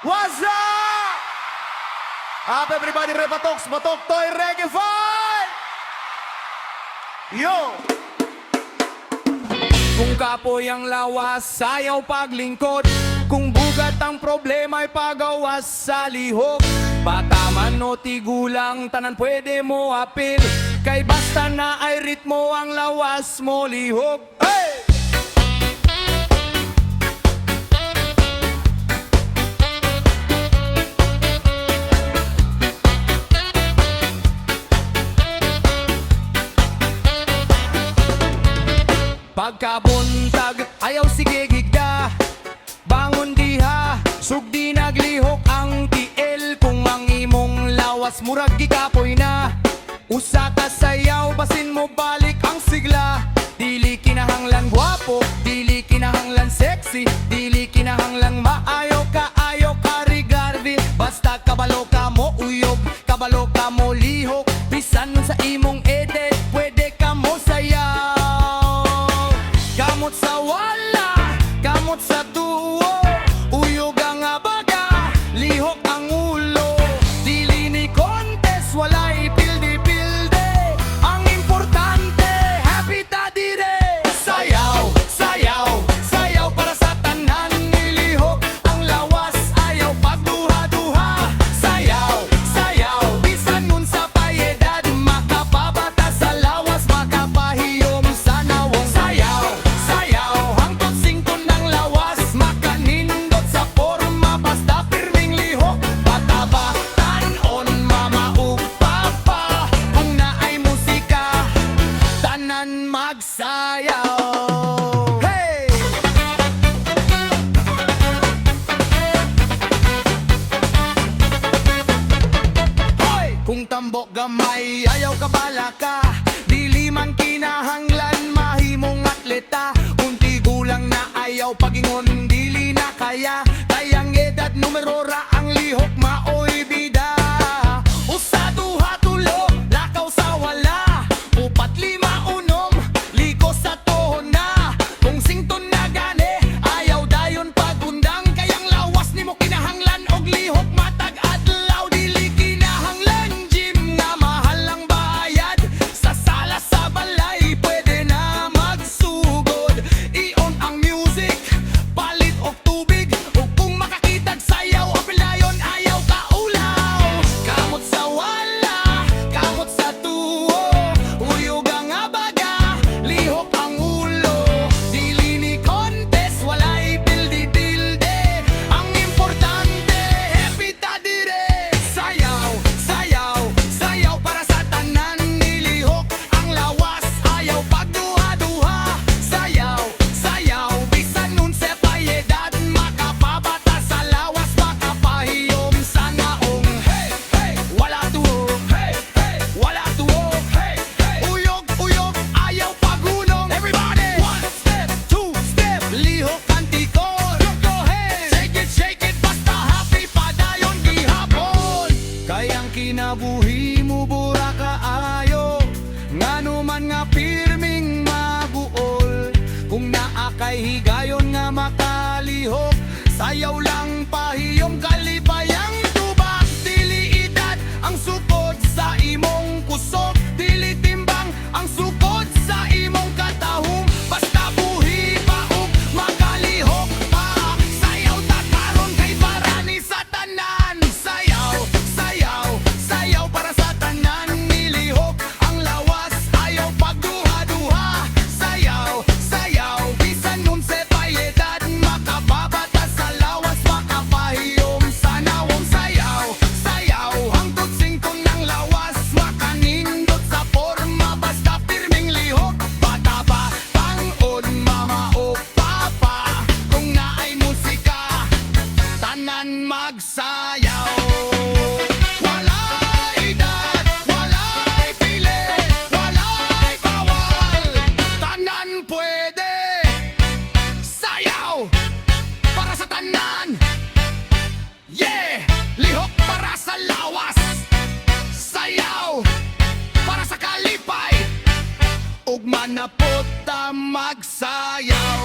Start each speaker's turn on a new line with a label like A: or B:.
A: What's up? Up everybody, Repatox, Batok Toy Reggae Fight! Yo!
B: Kung kapoy ang lawas, sayaw paglingkod. Kung bugat ang problema ay pagawas sa lihok. Bata man o tigulang, tanan pwede mo apil. Kay basta na ay ritmo ang lawas mo lihok. Hey! Pagkabuntag, ayaw sige gigda. Bangon diha, sugdi naglihok ang tiil. Kung ang imong lawas, murag gikapoy na. Usa ka sayaw, basin mo balik ang sigla. Dili kinahanglan guwapo, dili kinahanglan sexy, dili kinahanglan maayo ka rigardi. Basta kabalo ka mo uyog, kabalo ka mo lihok. Bisan sa imong edit, pwede ka mo sayaw. Kamot sa wala, kamot sa tuwo, uyog ang abaga, lihok ang ulo. Dili ni contest, walay pildi-pildi. Ang importante, happy ta dire. Sayaw, sayaw, sayaw para sa tanan. Nilihok ang lawas, ayaw pagduha-duha. Sayaw, sayaw, bisan nun sa payedad. Makapabata sa lawas, makapahiyom sa nawong. Sayaw, sayaw, hangtod sington ng lawas. Makanindot sa forma, basta pirming lihok. Bata ba, tanon, mama o papa. Kung naay musika, tanan magsayaw. Hey! Hoy! Kung tambok gamay, ayaw ka bala ka. Dili man kinahanglan, mahimong atleta. Kung tigulang na ayaw pagingon, dili na kaya. Kayang edad, numero ra ang lihok, maoy bida. Usa, duha, tulo, lakaw sa wala. Upat, lima, unom, liko sa tohon na. Kung sington na gani, ayaw dayon pagundang. Kayang lawas ni mo kinahanglan, og lihok matag adlaw. Dili kinahanglan, gym nga mahal ang bayad. Sa sala sa balay, pwede na magsugod. Ion ang music, palit og tubig. Ug kung makakitag sayaw, apil na yon, ayaw ka ulaw. Kamot sa wala, kamot sa tuwo, uyog ang abaga, lihok ang ulo. Dili ni contest, walay pildi-pildi. Ang importante, happy ta dire. Sayaw, sayaw, sayaw para sa tanan. Nilihok ang lawas, ayaw pagduha-duha. Sayaw, sayaw, bisan nun sa payedad. Makapabata sa lawas, makapahiyom sa naong. Hey, hey, wala tuho. Hey, hey, wala tuho. Hey, hey, uyog, uyog, ayaw pagunong. Everybody, 1 step, 2 step, lihok ang tikon. Go ahead, shake it, basta happy pa dayon gihapon. Kayang kinabuhi mo bura kaayo, ngano man nga pirming mabuol. Kung naa kay higayon nga makalihok, sayaw lang pahiyom kalipayang tubak. Dili edad ang sukod sa imong kusog, dili timbang ang sukod sa imong katahom. Basta buhi pa ug makalihok pa. Sayaw ta karon kay parani sa tanan. Sayaw, sayaw, sayaw para sa tanan. Nilihok ang lawas, ayaw pagduha-duha. Sayaw, sayaw, bisan nun sa payedad. Makababata sa lawas, makapahiyom sa nawong. Sayaw, sayaw, hangtod singkong ng lawas. Makanindot sa forma, basta pirming lihok. Bata ba, taon, mama o papa. Kung naay musika, tanan magsayaw. Walay edad, walay pili, walay bawal. Tanan pwede. Sayaw para sa tanan. Yeah! Lihok para sa lawas. Sayaw para sa kalipay. Ug manapot ta magsayaw.